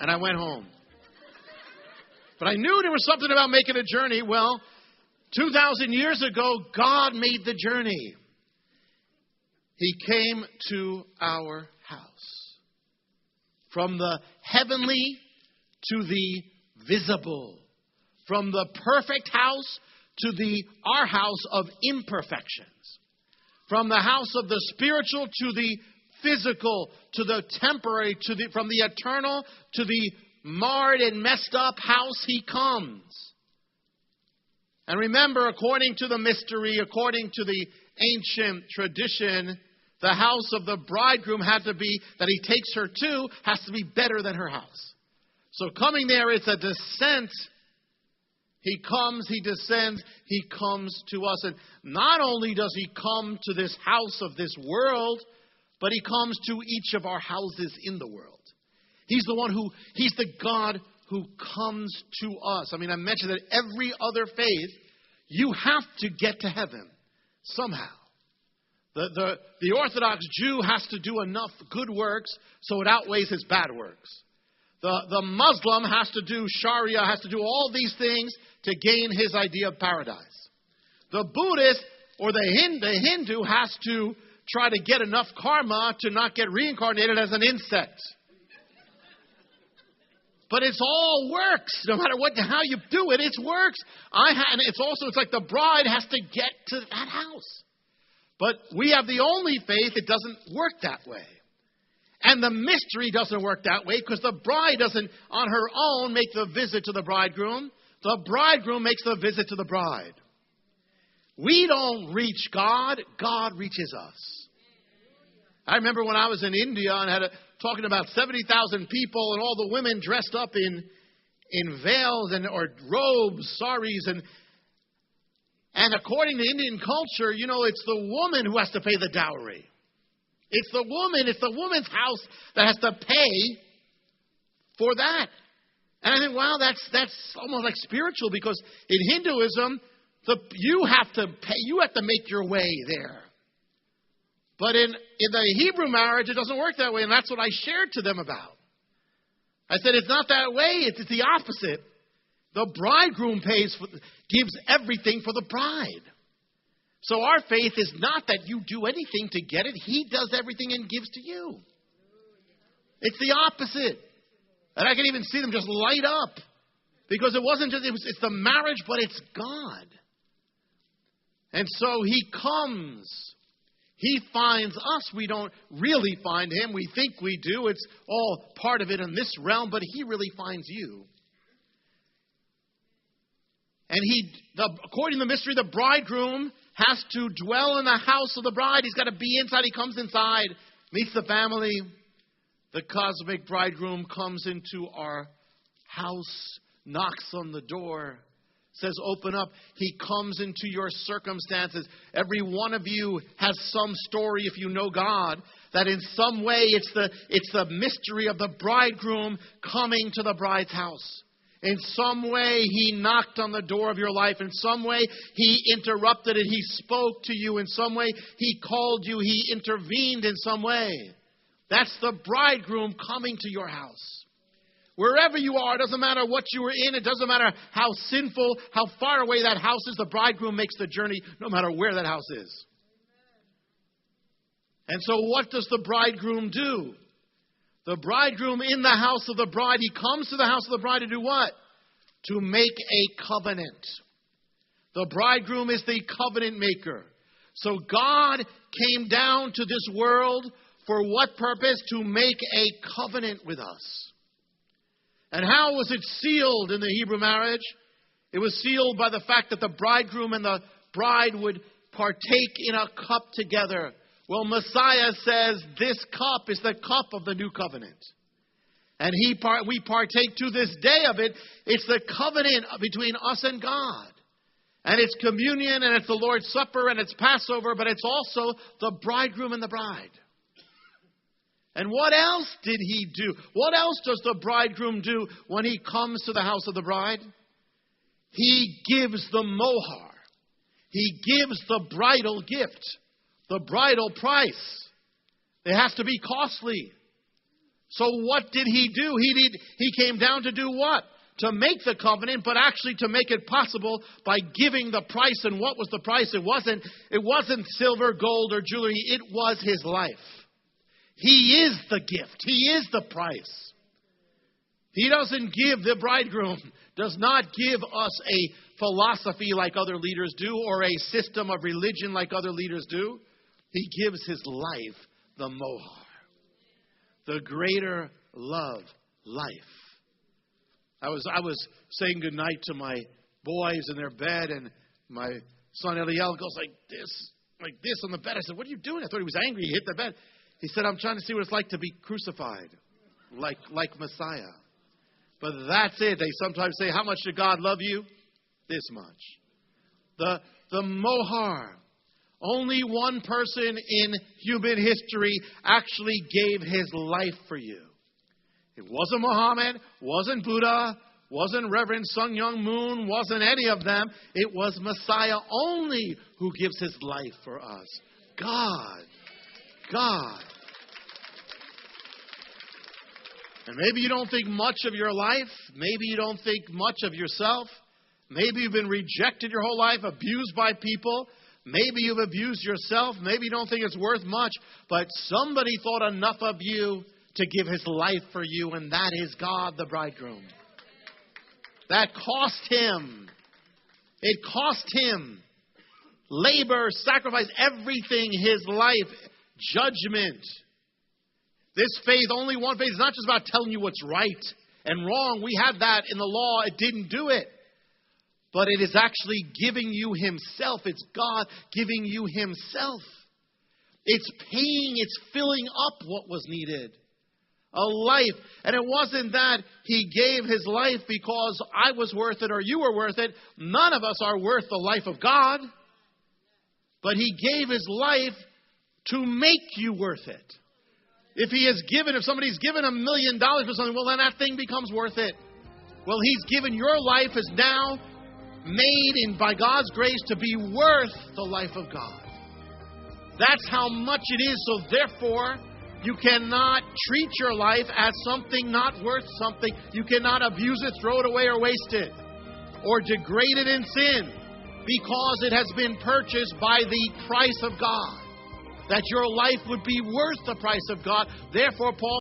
And I went home. But I knew there was something about making a journey. Well, 2,000 years ago, God made the journey. He came to our house. From the heavenly to the visible. From the perfect house to our house of imperfections. From the house of the spiritual to the physical, to the temporary, from the eternal to the marred and messed up house he comes. And remember, according to the mystery, according to the ancient tradition, the house of the bridegroom had to be, that he takes her to, has to be better than her house. So coming there is a descent. He comes, he descends, he comes to us. And not only does he come to this house of this world, but he comes to each of our houses in the world. He's the God who comes to us. I mean, I mentioned that every other faith, you have to get to heaven somehow. The Orthodox Jew has to do enough good works so it outweighs his bad works. The Muslim has to do Sharia, has to do all these things to gain his idea of paradise. The Buddhist or the Hindu has to try to get enough karma to not get reincarnated as an insect. But it's all works. No matter how you do it, it's works. And it's like the bride has to get to that house. But we have the only faith that doesn't work that way. And the mystery doesn't work that way because the bride doesn't on her own make the visit to the bridegroom. The bridegroom makes the visit to the bride. We don't reach God. God reaches us. I remember when I was in India and talking about 70,000 people and all the women dressed up in veils or robes, saris. And according to Indian culture, it's the woman who has to pay the dowry. It's the woman's house that has to pay for that. And I think, wow, that's almost like spiritual because in Hinduism, you have to make your way there. But in the Hebrew marriage, it doesn't work that way. And that's what I shared to them about. I said, it's not that way. It's the opposite. The bridegroom gives everything for the bride. So our faith is not that you do anything to get it. He does everything and gives to you. It's the opposite. And I can even see them just light up. Because it's the marriage, but it's God. And so he comes. He finds us. We don't really find him. We think we do. It's all part of it in this realm, but he really finds you. And according to the mystery, the bridegroom has to dwell in the house of the bride. He's got to be inside. He comes inside, meets the family. The cosmic bridegroom comes into our house, knocks on the door, says, open up. He comes into your circumstances. Every one of you has some story, if you know God, that in some way it's the mystery of the bridegroom coming to the bride's house. In some way, he knocked on the door of your life. In some way, he interrupted it. He spoke to you. In some way, he called you. He intervened in some way. That's the bridegroom coming to your house. Wherever you are, it doesn't matter what you were in. It doesn't matter how sinful, how far away that house is. The bridegroom makes the journey no matter where that house is. And so what does the bridegroom do? The bridegroom in the house of the bride, he comes to the house of the bride to do what? To make a covenant. The bridegroom is the covenant maker. So God came down to this world for what purpose? To make a covenant with us. And how was it sealed in the Hebrew marriage? It was sealed by the fact that the bridegroom and the bride would partake in a cup together. Well, Messiah says this cup is the cup of the new covenant. And we partake to this day of it. It's the covenant between us and God. And it's communion and it's the Lord's Supper and it's Passover, but it's also the bridegroom and the bride. And what else did he do? What else does the bridegroom do when he comes to the house of the bride? He gives the mohar. He gives the bridal gift. The bridal price. It has to be costly. So what did he do? He came down to do what? To make the covenant, but actually to make it possible by giving the price. And what was the price? It wasn't silver, gold, or jewelry. It was his life. He is the gift. He is the price. He doesn't give, the bridegroom does not give us a philosophy like other leaders do, or a system of religion like other leaders do. He gives his life, the mohar, the greater love, life. I was saying goodnight to my boys in their bed, and my son Eliel goes like this on the bed. I said, "What are you doing?" I thought he was angry. He hit the bed. He said, "I'm trying to see what it's like to be crucified, like Messiah." But that's it. They sometimes say, "How much did God love you?" This much. The mohar. Only one person in human history actually gave his life for you. It wasn't Muhammad, wasn't Buddha, wasn't Reverend Sun Myung Moon, wasn't any of them. It was Messiah only who gives his life for us. God. And maybe you don't think much of your life. Maybe you don't think much of yourself. Maybe you've been rejected your whole life, abused by people. Maybe you've abused yourself. Maybe you don't think it's worth much. But somebody thought enough of you to give his life for you, and that is God, the bridegroom. That cost him. It cost him labor, sacrifice, everything, his life, judgment. This faith, only one faith, is not just about telling you what's right and wrong. We had that in the law. It didn't do it. But it is actually giving you himself. It's God giving you himself. It's paying, it's filling up what was needed. A life. And it wasn't that he gave his life because I was worth it or you were worth it. None of us are worth the life of God. But he gave his life to make you worth it. If somebody's given $1 million for something, well, then that thing becomes worth it. Well, he's given your life is now made by God's grace to be worth the life of God. That's how much it is. So therefore, you cannot treat your life as something not worth something. You cannot abuse it, throw it away, or waste it, or degrade it in sin, because it has been purchased by the price of God. That your life would be worth the price of God. Therefore, Paul